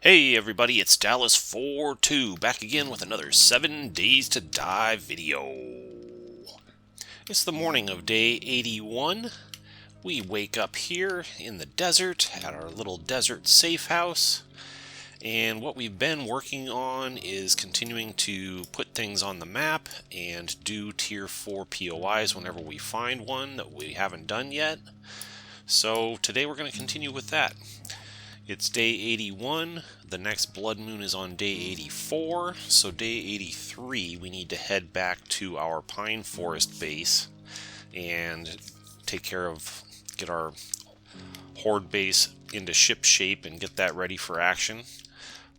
Hey everybody, it's Dallas42 back again with another 7 Days to Die video. It's the morning of day 81. We wake up here in the desert at our little desert safe house. And what we've been working on is continuing to put things on the map and do tier 4 POIs whenever we find one that we haven't done yet. So today we're going to continue with that. It's day 81, the next blood moon is on day 84, so day 83 we need to head back to our pine forest base and get our horde base into ship shape and get that ready for action.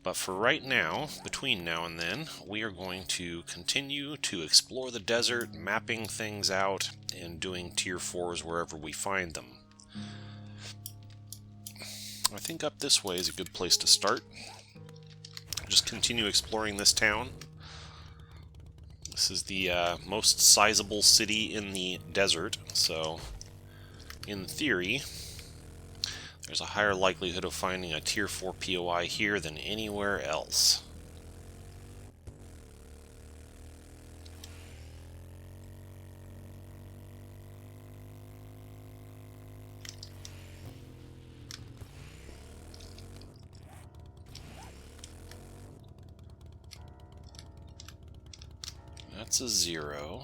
But for right now, between now and then, we are going to continue to explore the desert, mapping things out, and doing tier 4s wherever we find them. I think up this way is a good place to start. Just continue exploring this town. This is the most sizable city in the desert, so in theory, there's a higher likelihood of finding a tier 4 POI here than anywhere else. That's a 0.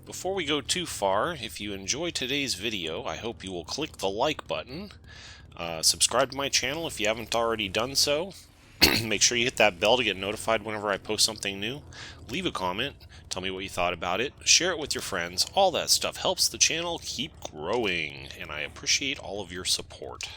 Before we go too far, if you enjoyed today's video, I hope you will click the like button. Subscribe to my channel if you haven't already done so. Make sure you hit that bell to get notified whenever I post something new. Leave a comment, tell me what you thought about it, share it with your friends. All that stuff helps the channel keep growing, and I appreciate all of your support.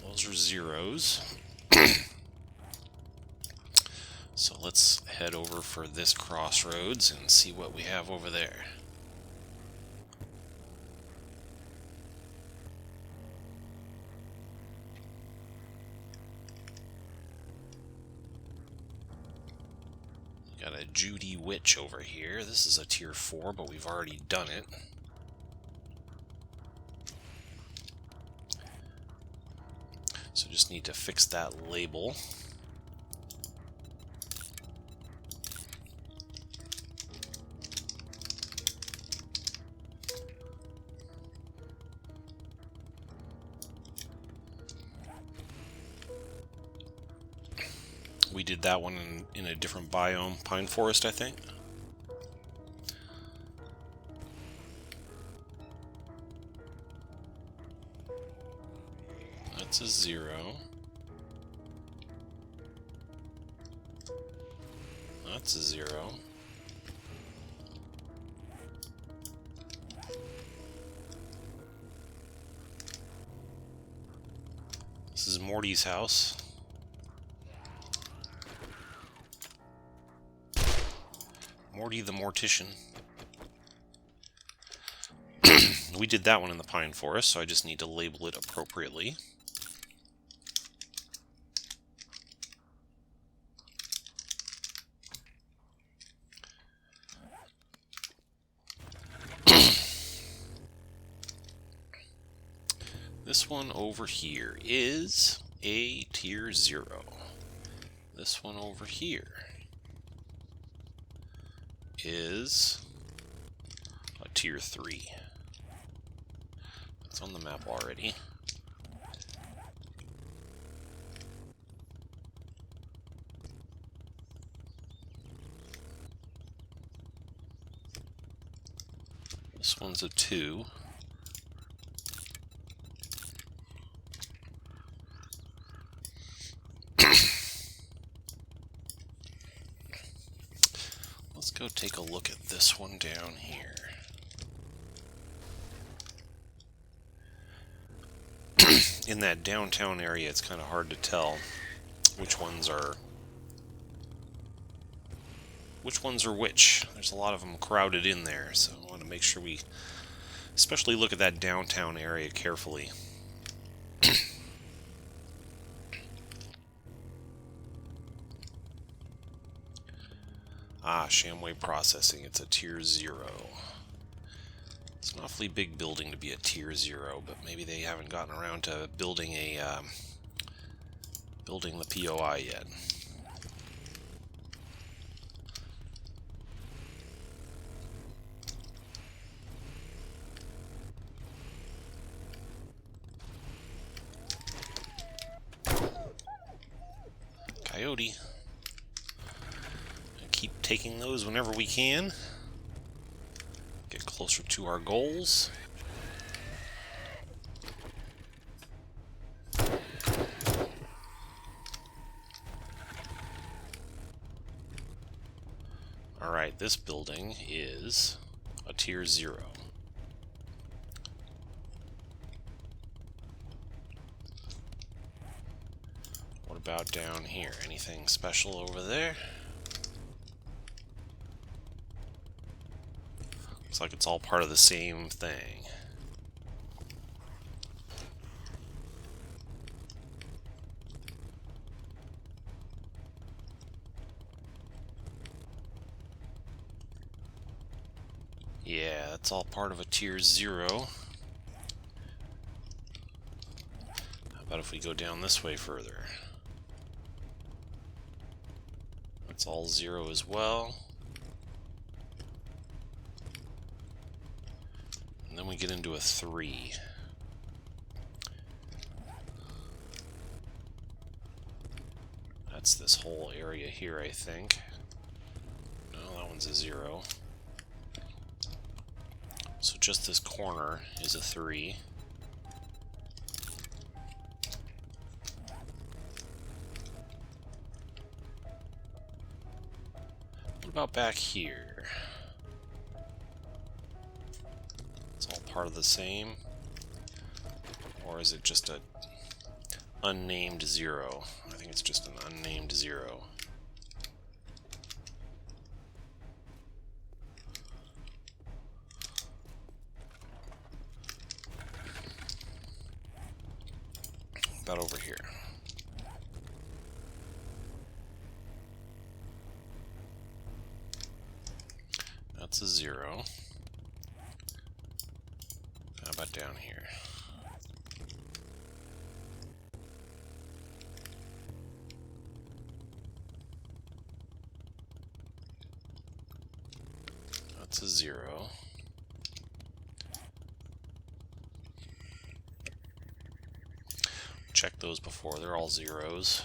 Those are 0s. So let's head over for this crossroads and see what we have over there. Got a Judy Witch over here. This is a tier 4, but we've already done it. So just need to fix that label. We did that one in a different biome, pine forest, I think. That's a 0. That's a 0. This is Morty's house. Morty the Mortician. We did that one in the pine forest, so I just need to label it appropriately. This one over here is a tier 0. This one over here is a tier 3. It's on the map already. This one's a 2. Let's go take a look at this one down here. In that downtown area, it's kind of hard to tell which ones are which. There's a lot of them crowded in there, so I want to make sure we especially look at that downtown area carefully. Ah, Shamway Processing. It's a tier 0. It's an awfully big building to be a tier 0, but maybe they haven't gotten around to building the POI yet. Coyote. Keep taking those whenever we can. Get closer to our goals. Alright, this building is a tier 0. What about down here? Anything special over there? Looks like it's all part of the same thing. Yeah, that's all part of a tier 0. How about if we go down this way further? That's all 0 as well. And then we get into a 3. That's this whole area here, I think. No, that one's a 0. So just this corner is a 3. What about back here? It's all part of the same? Or is it just a unnamed 0? I think it's just an unnamed 0. About over here. That's a 0. How about down here? That's a 0. Check those before, they're all 0s.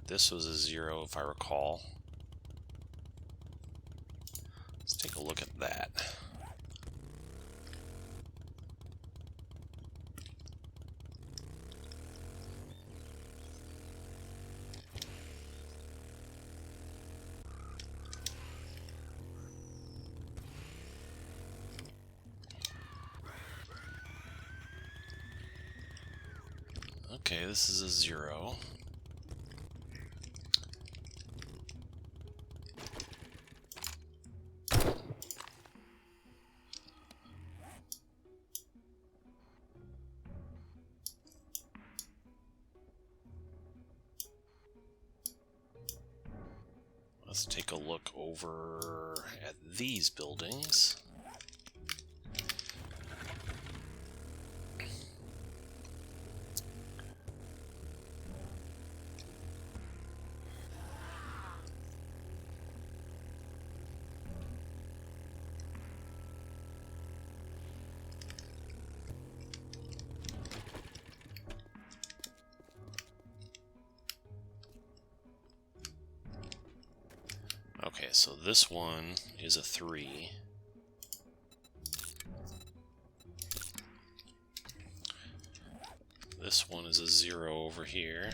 This was a 0 if I recall. Let's take a look at that. Okay, this is a 0. Let's take a look over at these buildings. Okay, so this one is a 3. This one is a 0 over here.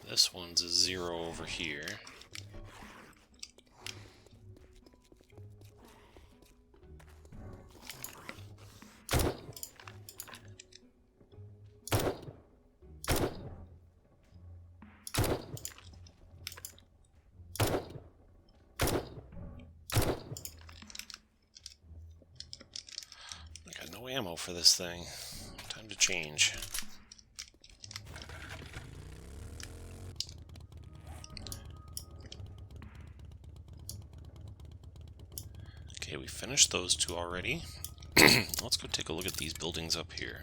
This one's a 0 over here. I got no ammo for this thing. Time to change. Okay, we finished those two already. Let's go take a look at these buildings up here.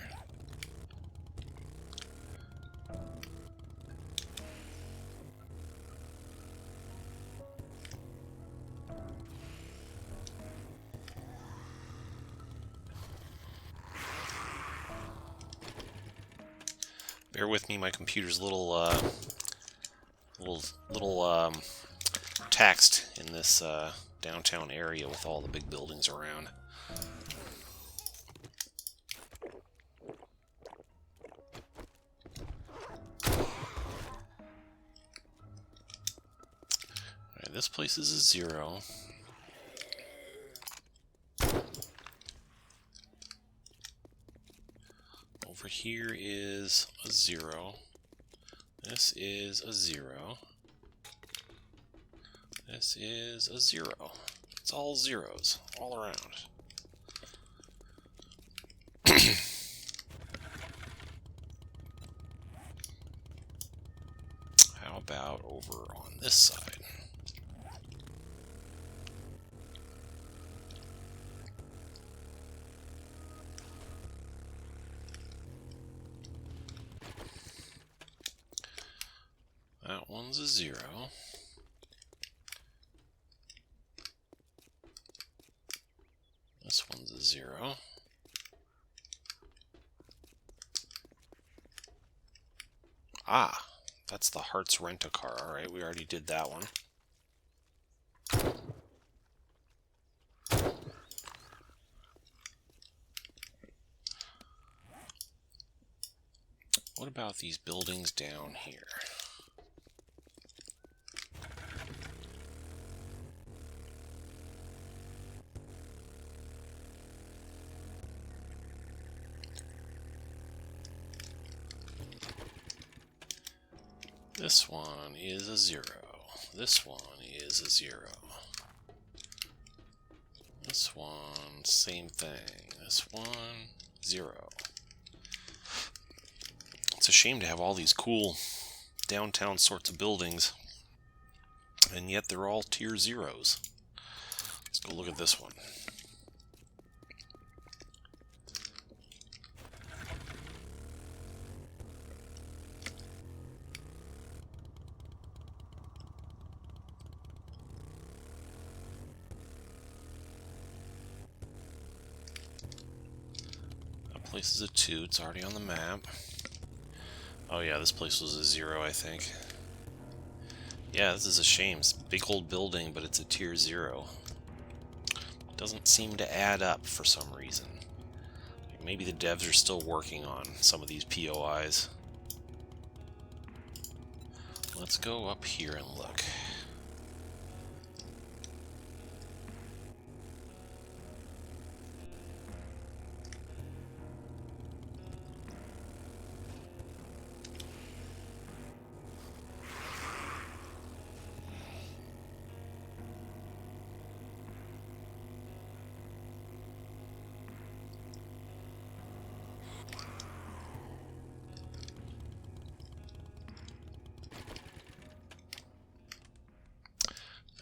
Bear with me, my computer's a little taxed in this downtown area with all the big buildings around. Alright, this place is a 0. Over here is a 0. This is a 0. This is a 0. It's all zeros, all around. How about over on this side? That one's a 0. This one's a 0. Ah, that's the Hearts Rent-A-Car. Alright, we already did that one. What about these buildings down here? This one is a 0. This one is a 0. This one, same thing. This one, 0. It's a shame to have all these cool downtown sorts of buildings, and yet they're all tier 0s. Let's go look at this one. Place is a 2, it's already on the map. Oh yeah, this place was a 0, I think. Yeah, this is a shame. It's a big old building, but it's a tier 0. It doesn't seem to add up for some reason. Maybe the devs are still working on some of these POIs. Let's go up here and look.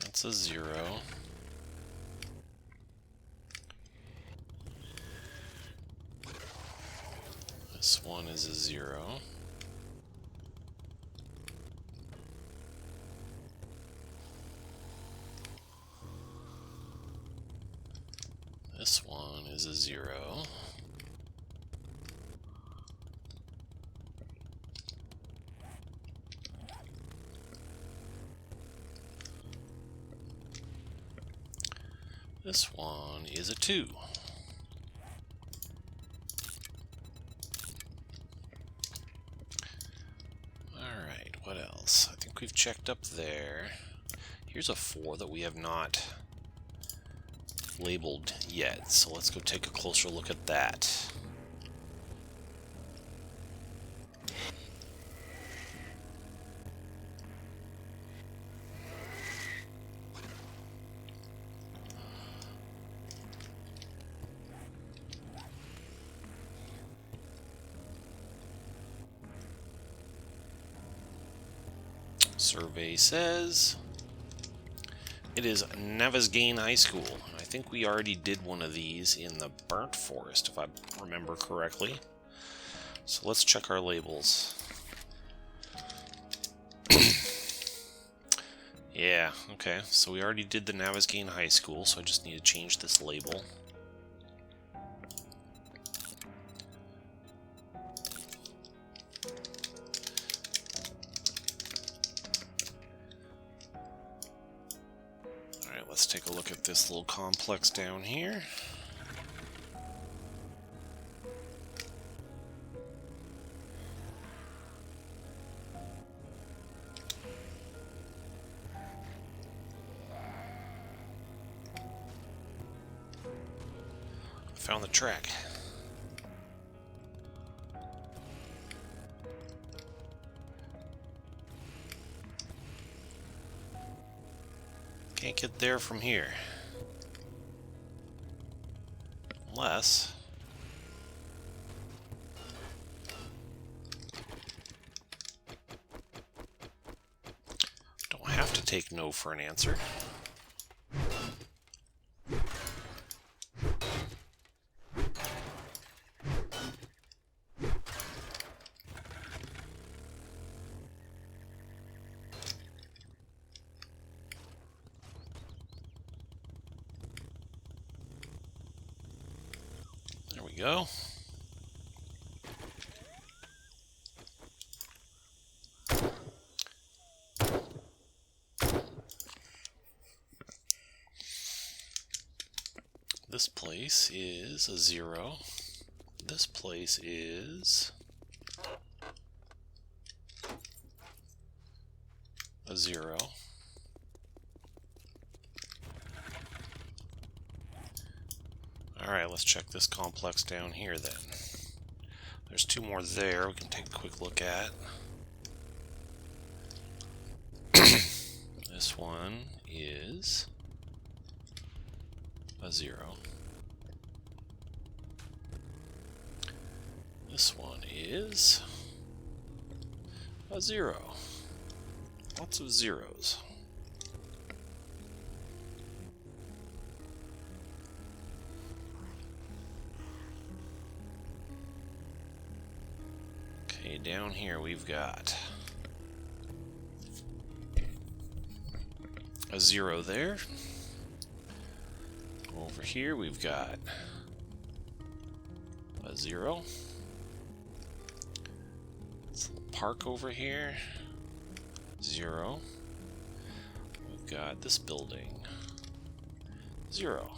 That's a 0. This one is a 0. This one is a 0. This one is a 2. Alright, what else? I think we've checked up there. Here's a 4 that we have not labeled yet, so let's go take a closer look at that. Survey says It is Navezgane High School. I think we already did one of these in the Burnt Forest, if I remember correctly. So let's check our labels. Yeah, okay. So we already did the Navezgane High School, so I just need to change this label. Alright, let's take a look at this little complex down here. Found the track. Can't get there from here. Unless... Don't have to take no for an answer. There we go. This place is a 0. This place is a 0. Alright, let's check this complex down here then. There's 2 more there we can take a quick look at. This one is a 0. This one is a 0. Lots of zeros. Okay, down here we've got a 0 there. Over here we've got a 0. This little park over here, 0. We've got this building, 0.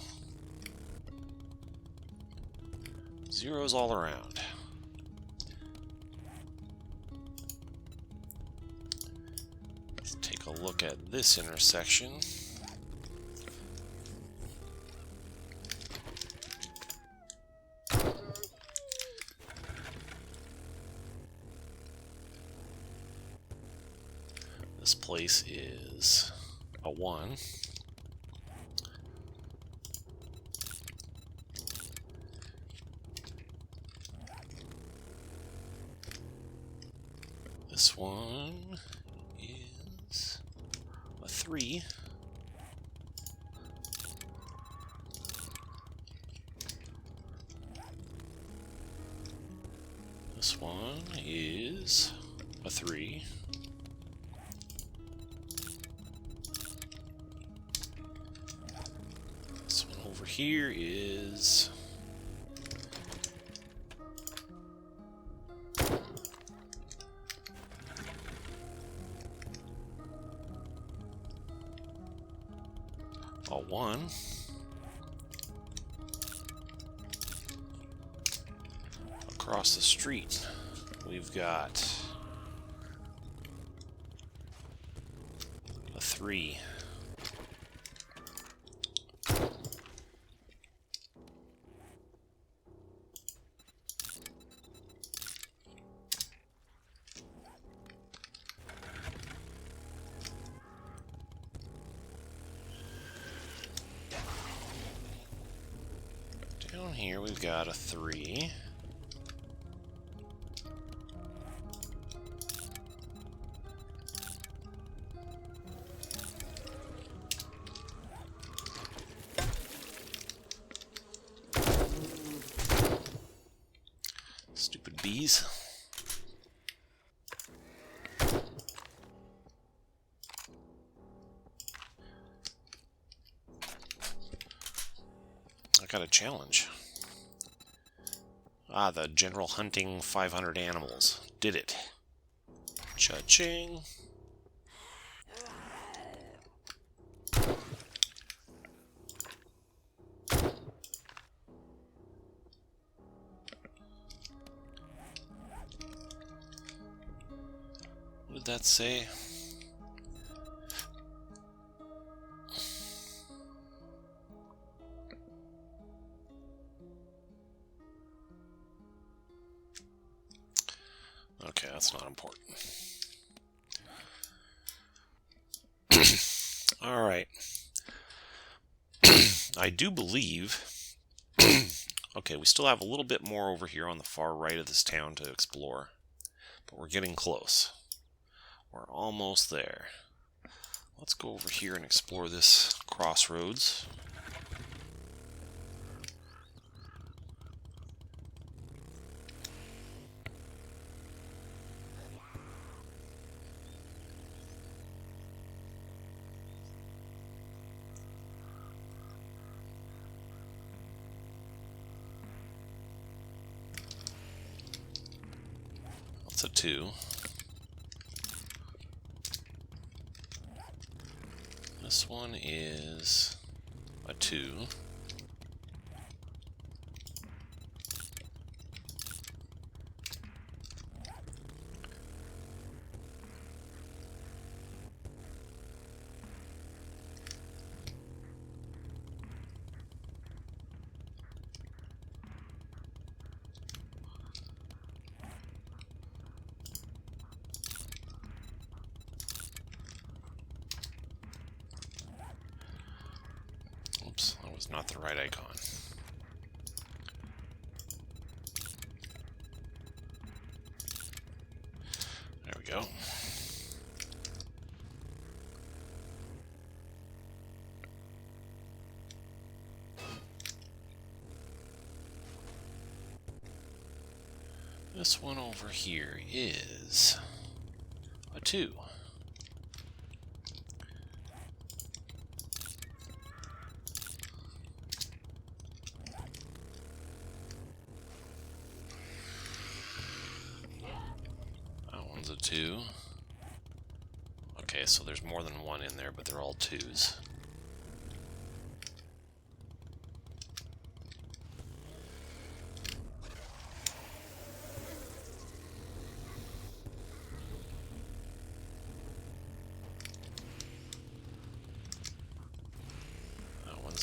Zeros all around. Let's take a look at this intersection. This place is a 1. This one is a 3. This one is a 3. This one over here is a 1. Across the street, we've got a 3. Down here we've got a 3. bees. I got a challenge. Ah, the general hunting 500 animals. Did it. Cha-ching. What did that say? Okay, that's not important. Alright. I do believe... Okay, we still have a little bit more over here on the far right of this town to explore. But we're getting close. We're almost there. Let's go over here and explore this crossroads. That's a 2. This one is a 2. Oops, that was not the right icon. There we go. This one over here is a 2. That one's a 2. Okay, so there's more than one in there, but they're all 2s.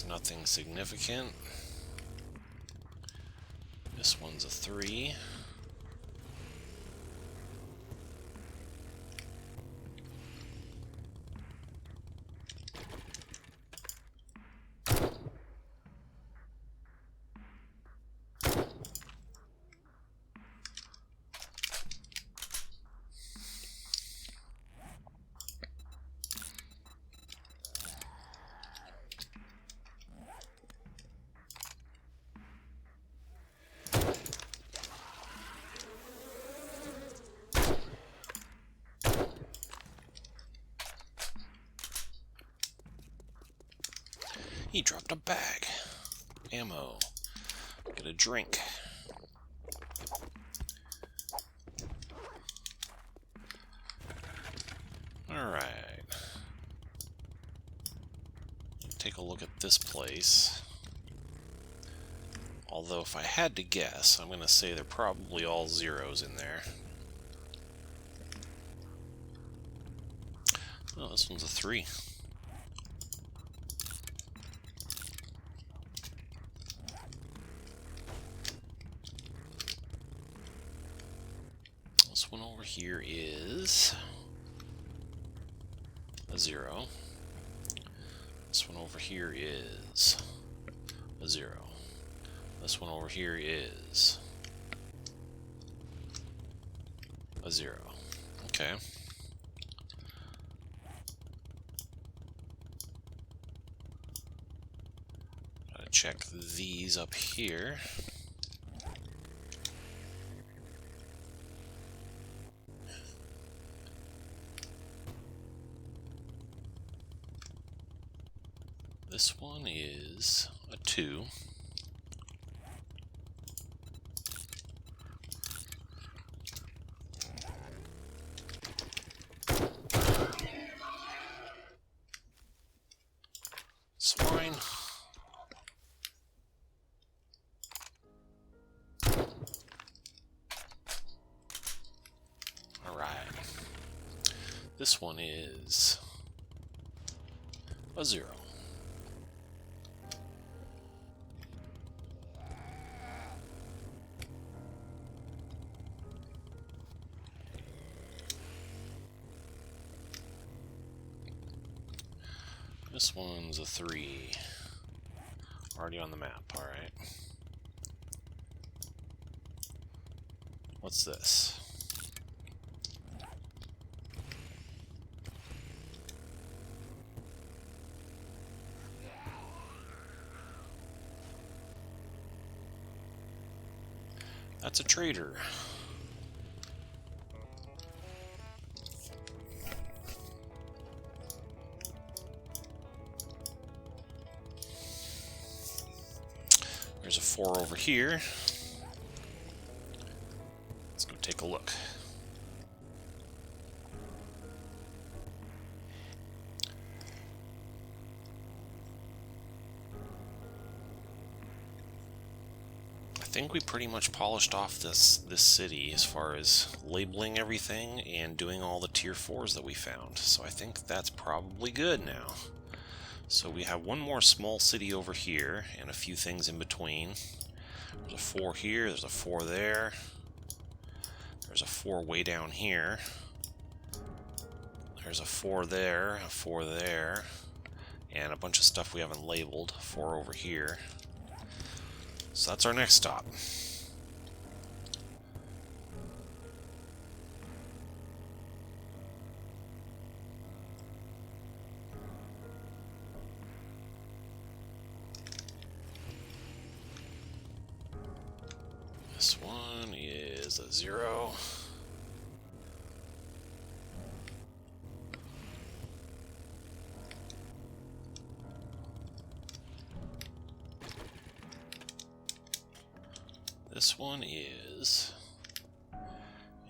Nothing significant. This one's a 3. He dropped a bag. Ammo. Get a drink. Alright. Take a look at this place. Although if I had to guess, I'm going to say they're probably all 0s in there. Oh, this one's a 3. This one over here is a 0. This one over here is a 0. This one over here is a 0. Okay. Gotta check these up here. This one is a 2. Swine. Alright. This one is a 0. This one's a 3. Already on the map, alright. What's this? That's a trader. There's a 4 over here. Let's go take a look. I think we pretty much polished off this city as far as labeling everything and doing all the tier 4s that we found. So I think that's probably good now. So we have one more small city over here and a few things in between. There's a 4 here, there's a 4 there. There's a 4 way down here. There's a 4 there, a 4 there, and a bunch of stuff we haven't labeled. 4 over here. So that's our next stop. This one is a 0. This one is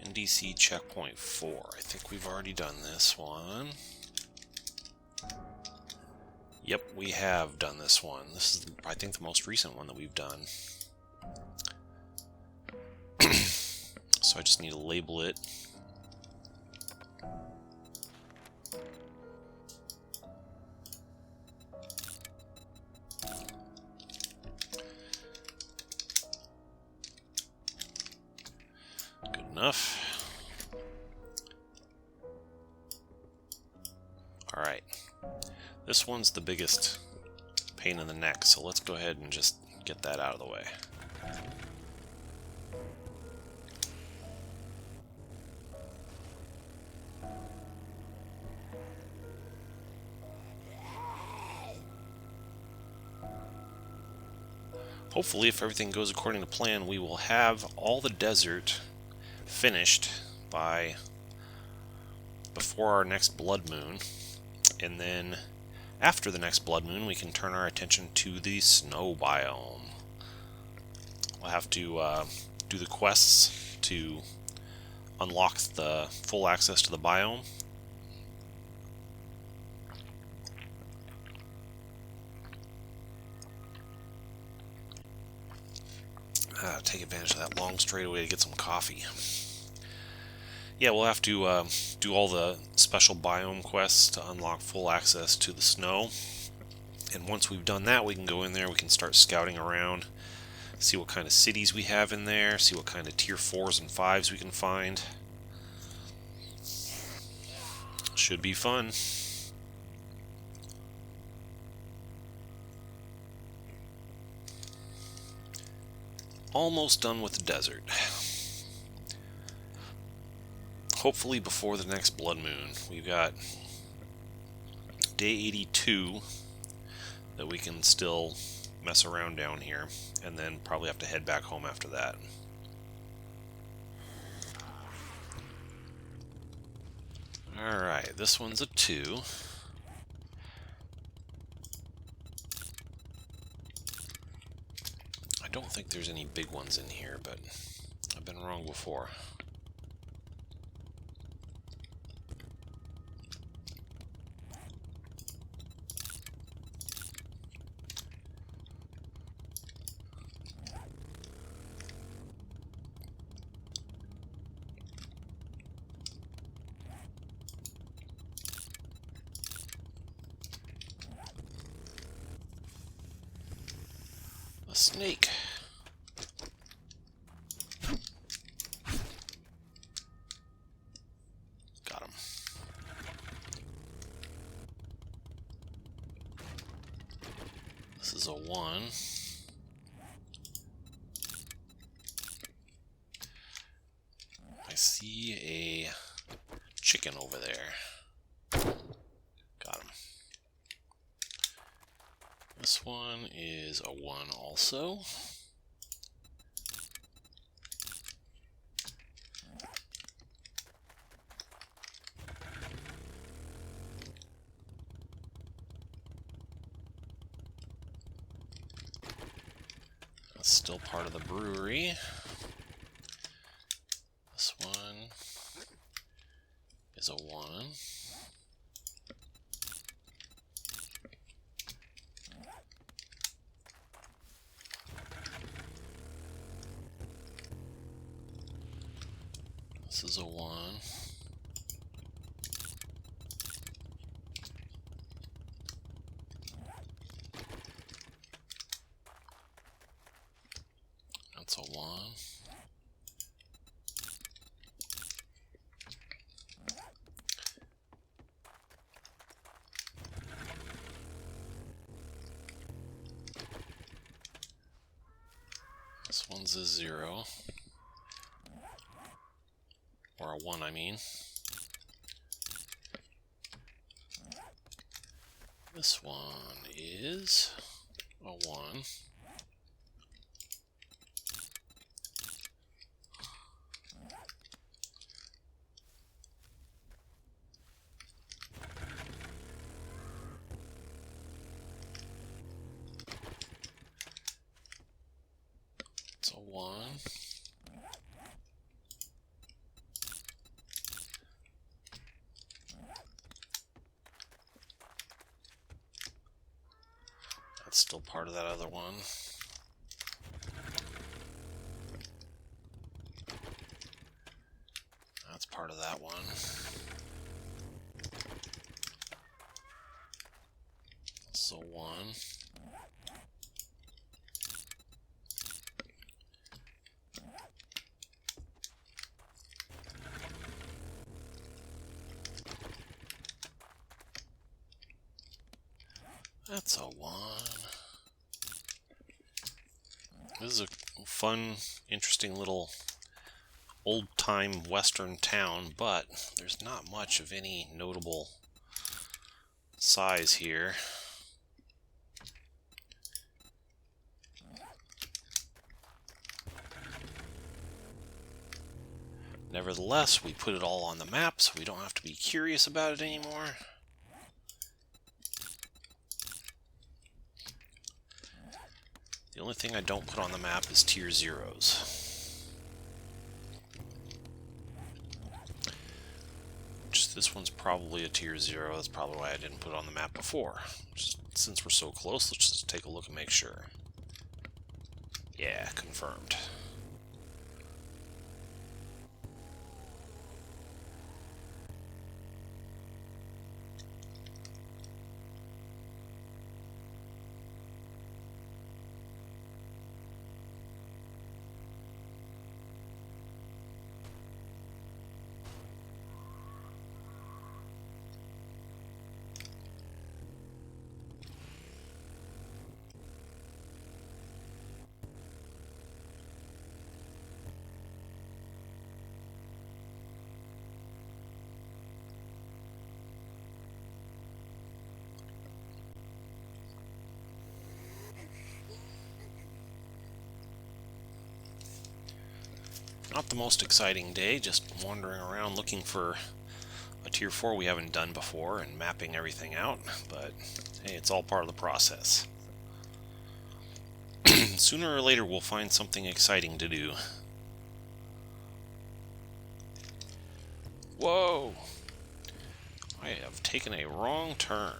NDC checkpoint 4. I think we've already done this one. Yep, we have done this one. This is, I think, the most recent one that we've done. So I just need to label it. Good enough. Alright. This one's the biggest pain in the neck, so let's go ahead and just get that out of the way. Hopefully, if everything goes according to plan, we will have all the desert finished by before our next blood moon, and then after the next blood moon we can turn our attention to the snow biome. We'll have to do the quests to unlock the full access to the biome. Take advantage of that long straightaway to get some coffee. Yeah, we'll have to do all the special biome quests to unlock full access to the snow. And once we've done that, we can go in there, we can start scouting around, see what kind of cities we have in there, see what kind of tier 4s and 5s we can find. Should be fun. Almost done with the desert. Hopefully before the next blood moon. We've got day 82 that we can still mess around down here, and then probably have to head back home after that. Alright, this one's a 2. don't think there's any big ones in here, but I've been wrong before. A snake. Got him. This is a 1. I see a chicken over there. Got him. This one is a 1 also. That's still part of the brewery. This one is a 1. This is a 1. That's a 1. This one's a 0. Or a 1, I mean. This one is a 1. It's a 1. That's still part of that other one. That's part of that one. So 1. That's a 1. This is a fun, interesting little old-time western town, but there's not much of any notable size here. Nevertheless, we put it all on the map so we don't have to be curious about it anymore. The only thing I don't put on the map is tier 0s. This one's probably a tier 0. That's probably why I didn't put it on the map before. Since we're so close, let's just take a look and make sure. Yeah, confirmed. Not the most exciting day, just wandering around looking for a tier 4 we haven't done before and mapping everything out, but hey, it's all part of the process. Sooner or later we'll find something exciting to do. Whoa! I have taken a wrong turn.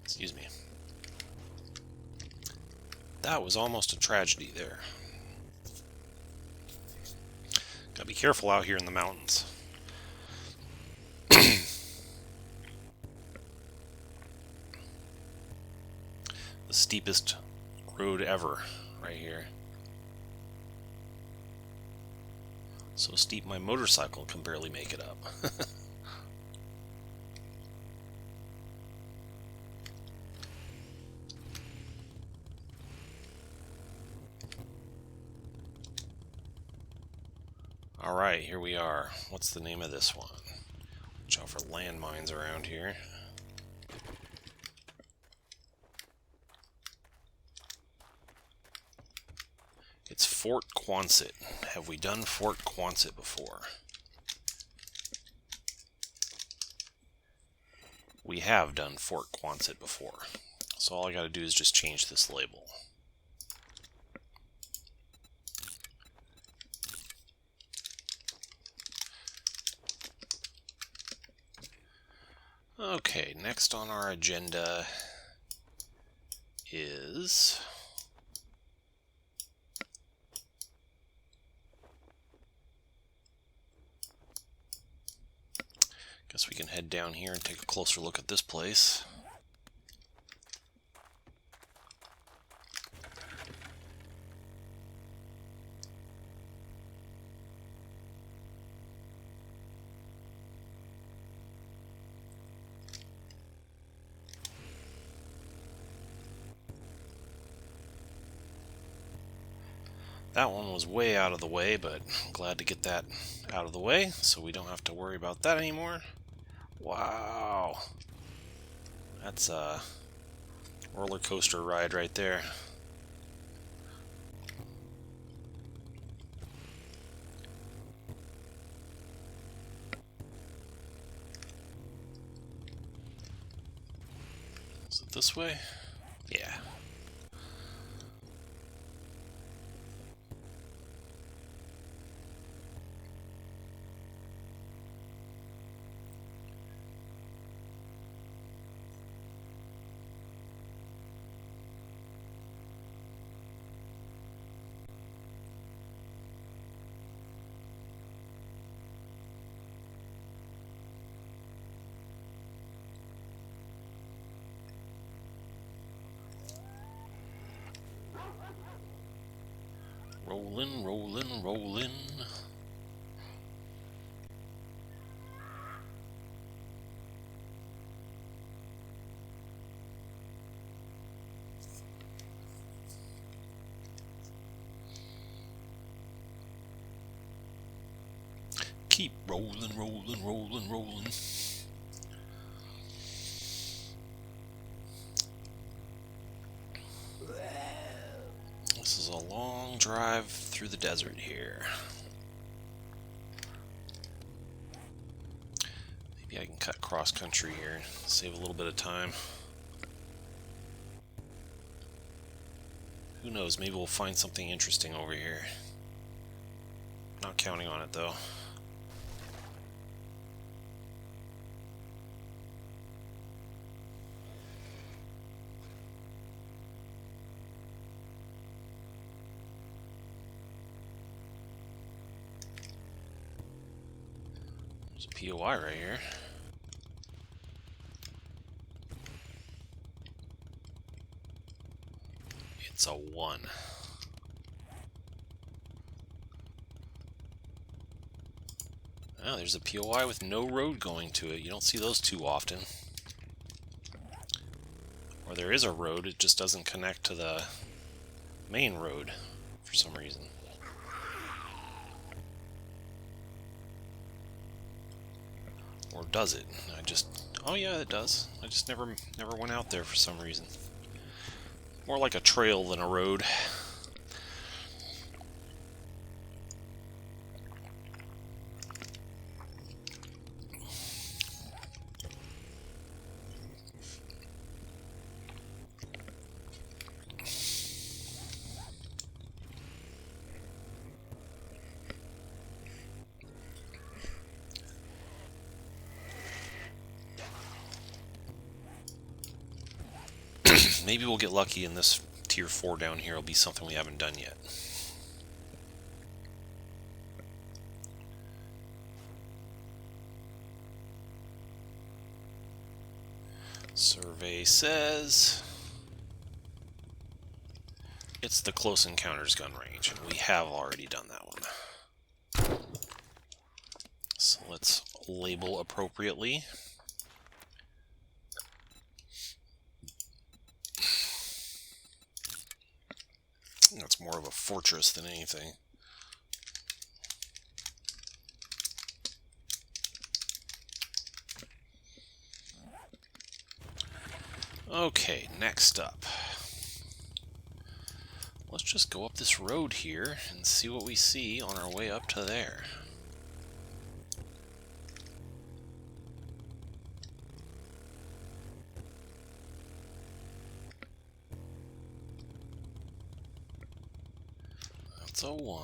Excuse me. That was almost a tragedy there. Gotta be careful out here in the mountains. The steepest road ever, right here. So steep my motorcycle can barely make it up. Alright, here we are. What's the name of this one? Watch out for landmines around here. It's Fort Quonset. Have we done Fort Quonset before? We have done Fort Quonset before. So all I gotta do is just change this label. Okay, next on our agenda is guess we can head down here and take a closer look at this place. That one was way out of the way, but I'm glad to get that out of the way so we don't have to worry about that anymore. Wow. That's a roller coaster ride right there. Is it this way? Yeah. Rollin', rollin', rollin'. Keep rollin', rollin', rollin', rollin'. This is a long drive through the desert here. Maybe I can cut cross country here, save a little bit of time. Who knows, maybe we'll find something interesting over here. Not counting on it though. There's a POI right here. It's a 1. Oh, there's a POI with no road going to it. You don't see those too often. Or there is a road, it just doesn't connect to the main road for some reason. Or does it? I just Oh yeah, it does. I just never went out there for some reason. More like a trail than a road. Maybe we'll get lucky and this tier 4 down here will be something we haven't done yet. Survey says it's the close encounters gun range, and we have already done that one. So let's label appropriately. That's more of a fortress than anything. Okay, next up. Let's just go up this road here and see what we see on our way up to there. That's a 1.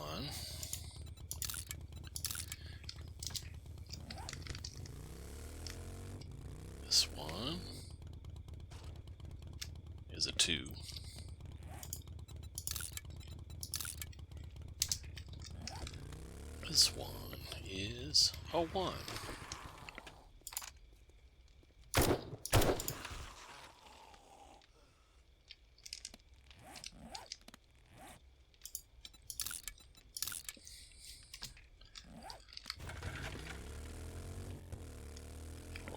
This one is a 2. This one is a 1.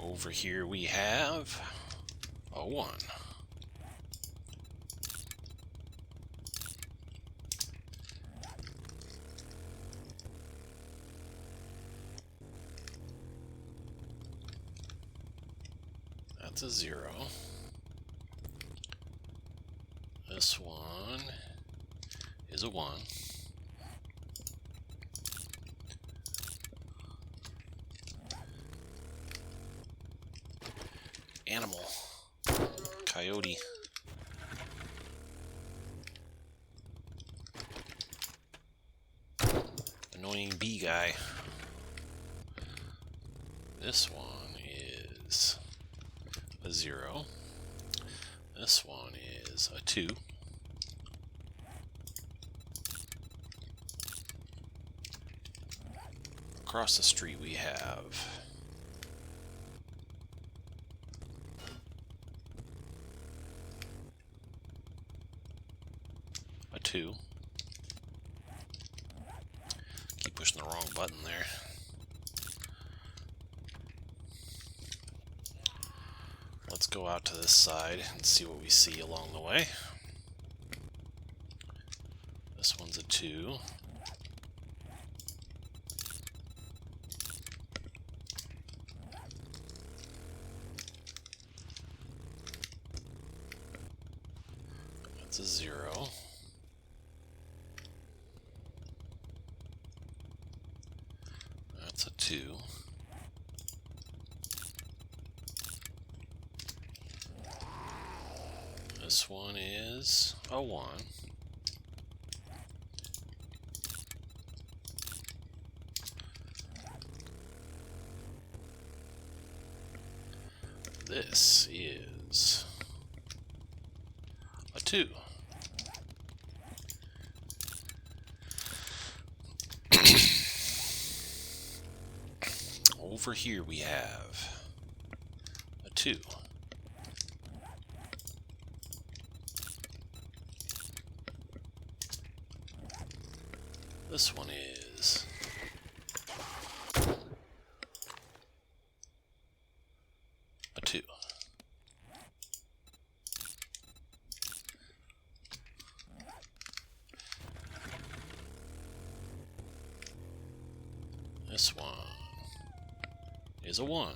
Over here we have a 1. That's a 0. This one is a 1. Animal. Coyote. Annoying bee guy. This one is a 0. This one is a 2. Across the street we have a 2. Keep pushing the wrong button there. Let's go out to this side and see what we see along the way. This one's a 2. That's a 0. That's a 2. This one is a 1. This is a 2. Over here we have a 2. This one is a 2. This one is a 1.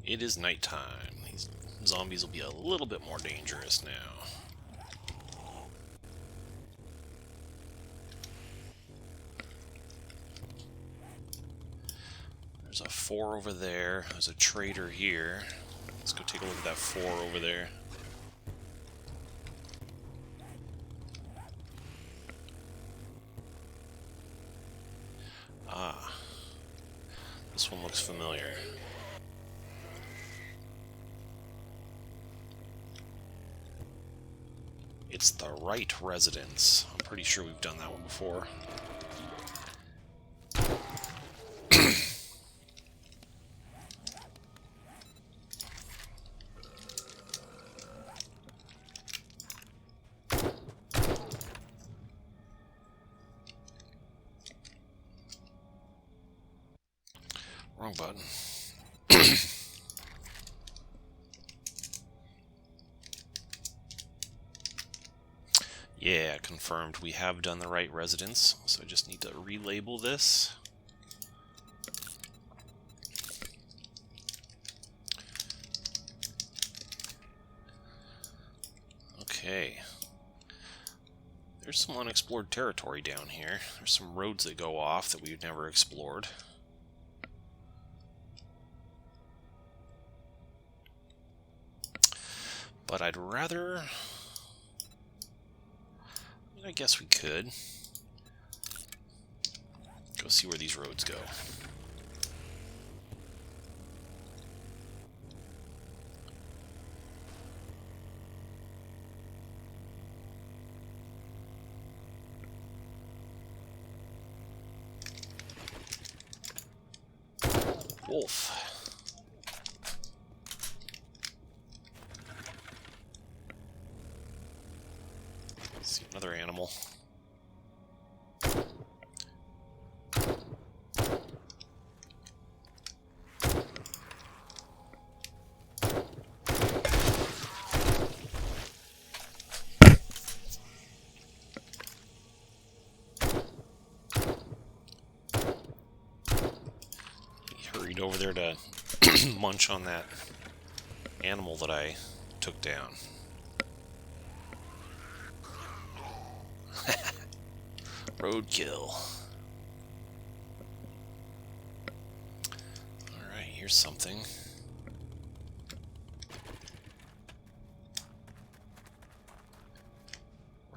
It is nighttime. These zombies will be a little bit more dangerous now. There's a 4 over there. There's a trader here. Let's go take a look at that 4 over there. Ah. This one looks familiar. It's the right residence. I'm pretty sure we've done that one before. Wrong button. Yeah, confirmed. We have done the right residence, so I just need to relabel this. Okay. There's some unexplored territory down here. There's some roads that go off that we've never explored. But I'd rather... I guess we could go see where these roads go. Wolf. See another animal. He hurried over there to munch on that animal that I took down. Roadkill. Alright, here's something.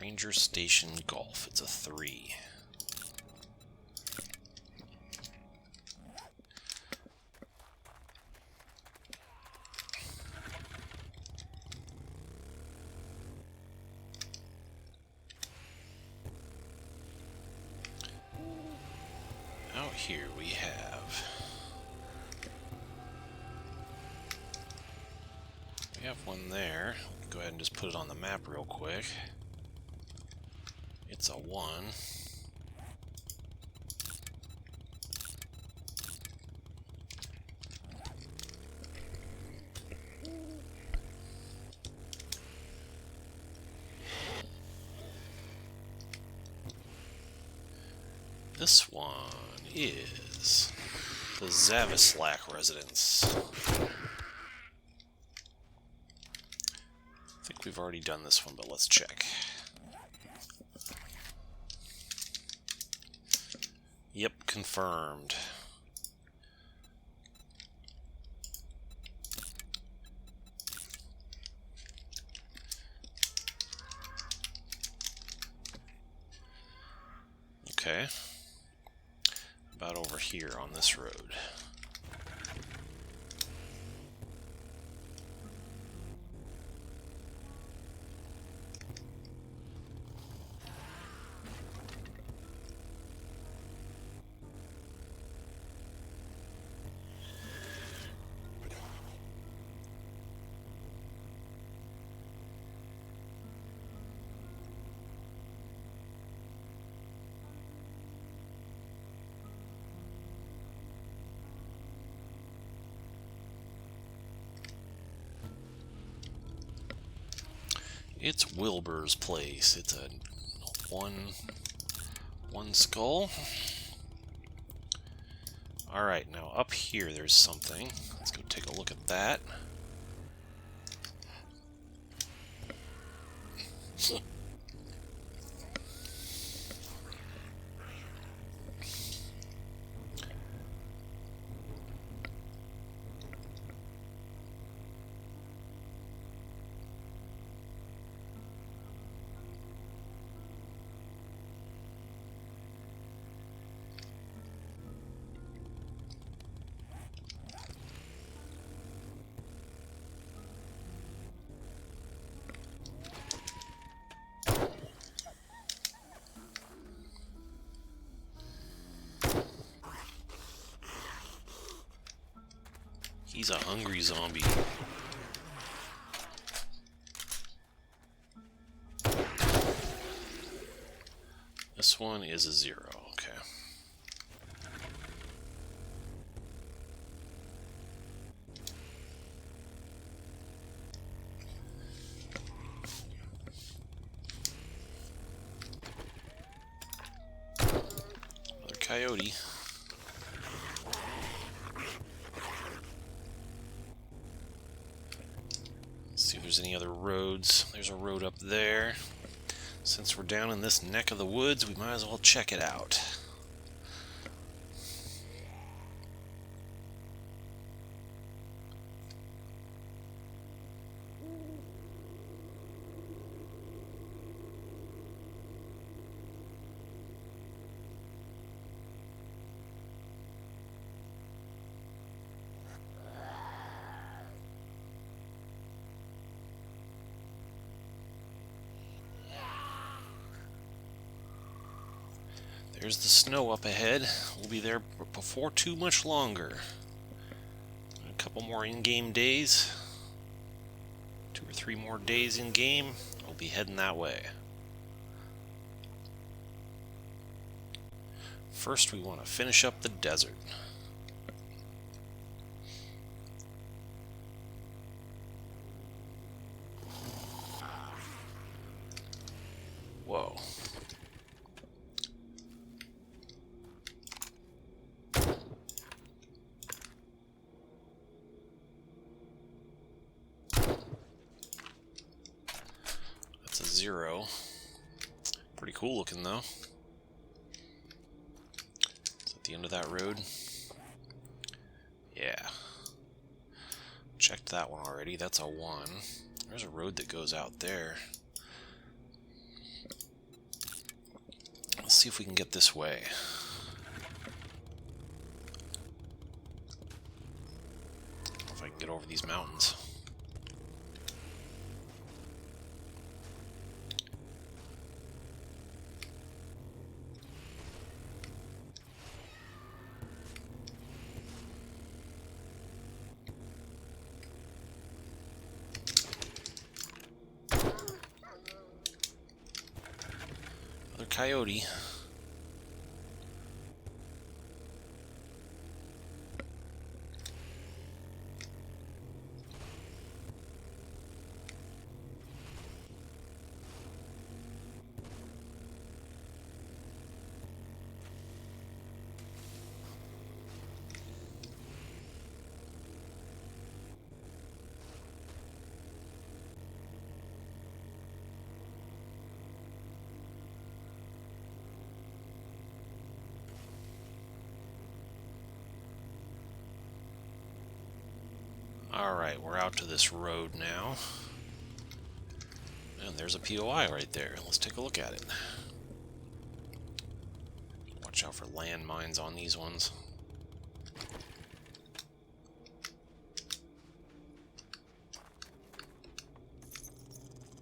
Ranger Station Golf. It's a 3. Out here we have one there. Go ahead and just put it on the map real quick. It's a 1. This one is the Navezgane residence. I think we've already done this one, but let's check. Yep, confirmed. Okay. About over here on this road. It's Wilbur's place. It's a one skull. Alright, now up here there's something. Let's go take a look at that. He's a hungry zombie. This one is a 0, okay. Another coyote. See if there's any other roads. There's a road up there. Since we're down in this neck of the woods, we might as well check it out. There's the snow up ahead. We'll be there before too much longer. A couple more in-game days. 2 or 3 more days in-game. We'll be heading that way. First, we want to finish up the desert. Whoa. That's a 0. Pretty cool looking though. Is that the end of that road? Yeah. Checked that one already. That's a 1. There's a road that goes out there. Let's see if we can get this way. If I can get over these mountains. Another coyote. Alright, we're out to this road now. And there's a POI right there. Let's take a look at it. Watch out for landmines on these ones.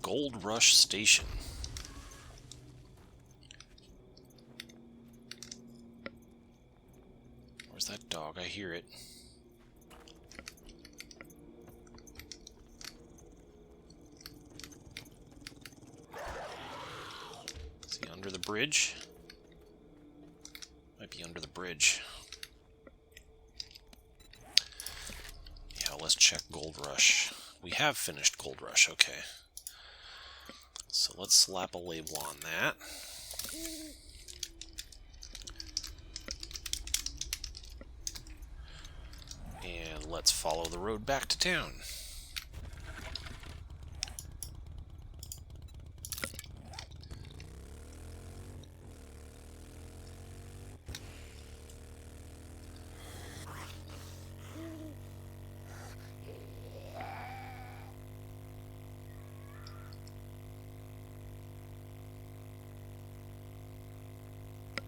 Gold Rush Station. Where's that dog? I hear it. Is he under the bridge? Might be under the bridge. Yeah, let's check Gold Rush. We have finished Gold Rush, okay. So let's slap a label on that. And let's follow the road back to town.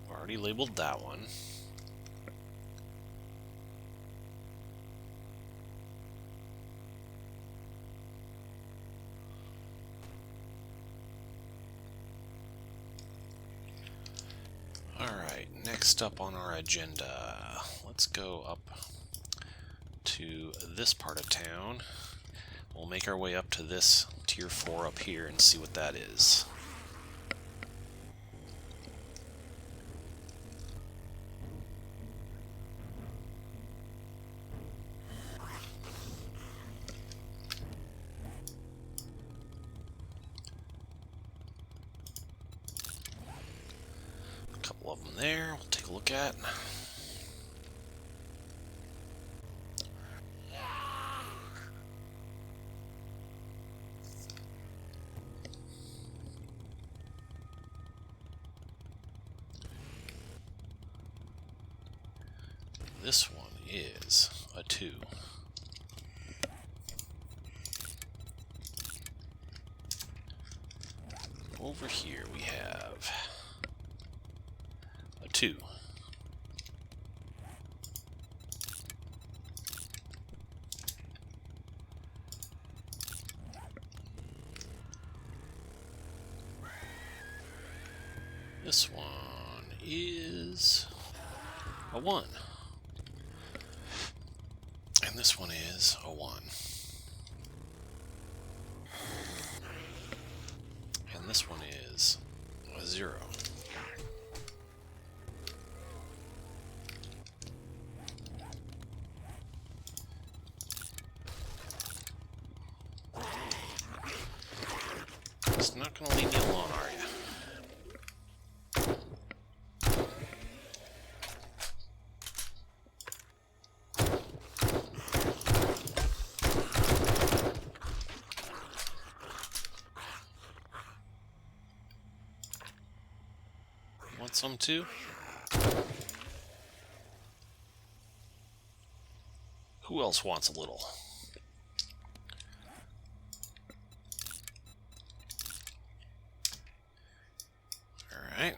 Already labeled that one. Alright, next up on our agenda, let's go up to this part of town. We'll make our way up to this tier 4 up here and see what that is. Of them there, we'll take a look at. This one is a 2. Over here we have a 2. This one is a 1. And this one is a 1. And this one is a 0. It's not going to leave me alone, are you? Want some too? Who else wants a little? Alright.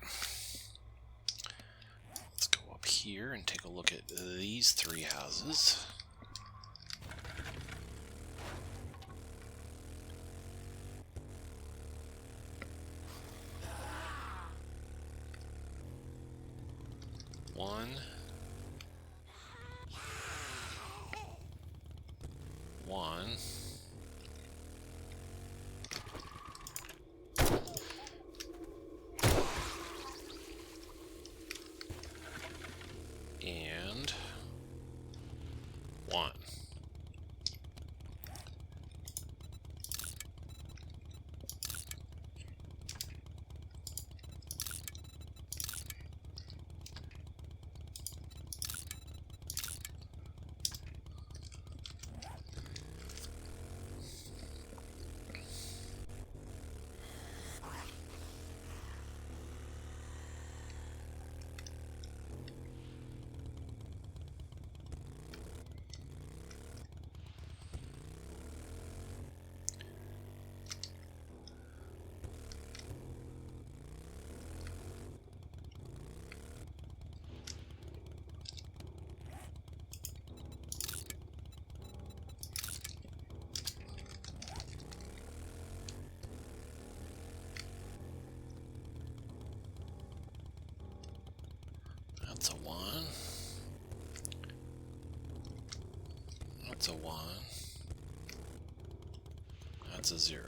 Let's go up here and take a look at these 3 houses. One. And 1. That's a 1. That's a 1. That's a 0.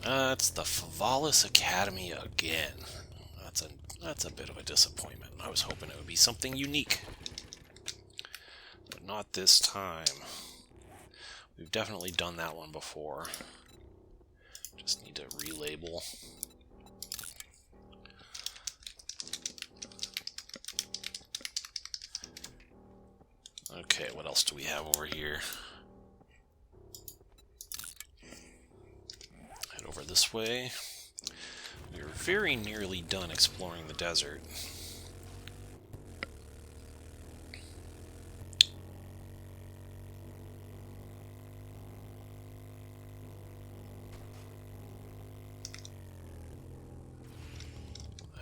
It's the Flawless Academy again. That's a bit of a disappointment. I was hoping it would be something unique. But not this time. We've definitely done that one before. Just need to relabel. Okay, what else do we have over here? Head over this way. We are very nearly done exploring the desert.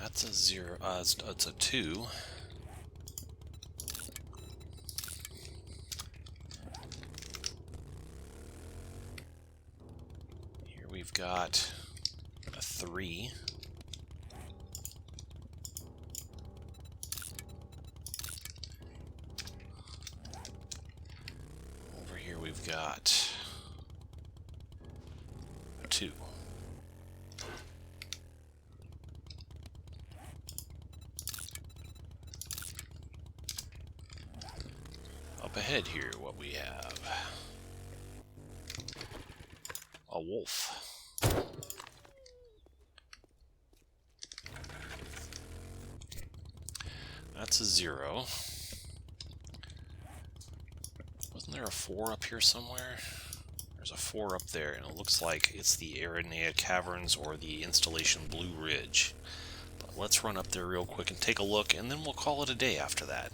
That's a 0. It's a 2. Here we've got a 3. Over here we've got a 2. Up ahead here, what we have? A wolf. That's a 0. Wasn't there a 4 up here somewhere? There's a 4 up there, and it looks like it's the Aranea Caverns or the installation Blue Ridge. But let's run up there real quick and take a look, and then we'll call it a day after that.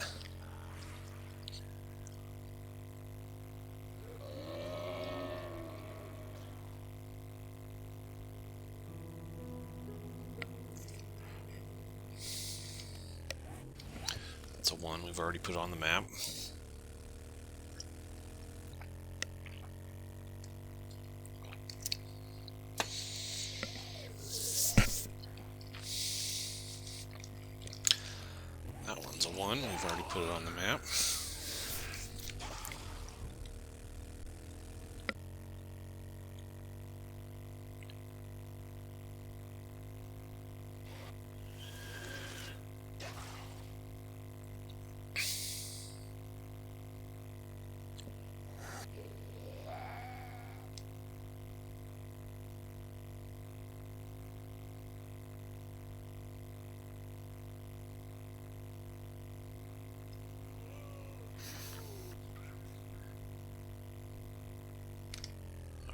That's a 1 we've already put on the map. That one's a 1, we've already put it on the map.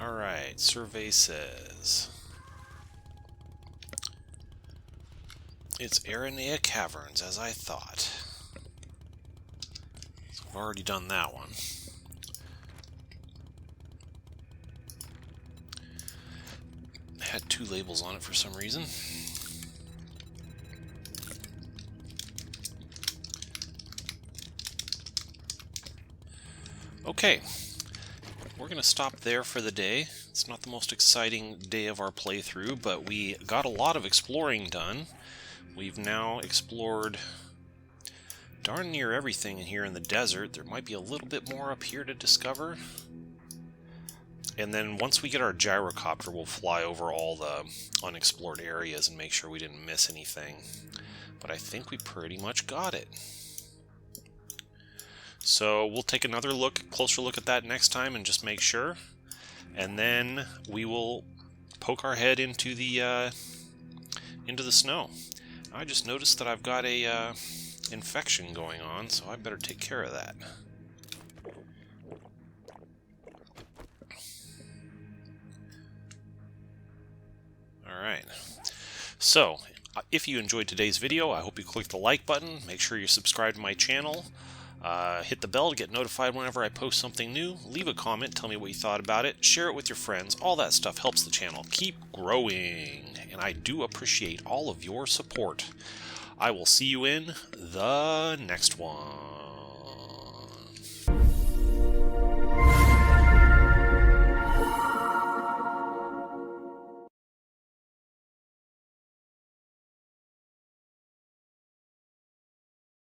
Alright, survey says it's Aranea Caverns, as I thought. So I've already done that one. It had 2 labels on it for some reason. Okay. We're going to stop there for the day. It's not the most exciting day of our playthrough, but we got a lot of exploring done. We've now explored darn near everything here in the desert. There might be a little bit more up here to discover. And then once we get our gyrocopter, we'll fly over all the unexplored areas and make sure we didn't miss anything. But I think we pretty much got it. So we'll take another closer look at that next time and just make sure. And then we will poke our head into the snow. I just noticed that I've got a infection going on, so I better take care of that. Alright. So, if you enjoyed today's video, I hope you click the like button. Make sure you're subscribed to my channel. Hit the bell to get notified whenever I post something new. Leave a comment, tell me what you thought about it. Share it with your friends. All that stuff helps the channel keep growing. And I do appreciate all of your support. I will see you in the next one.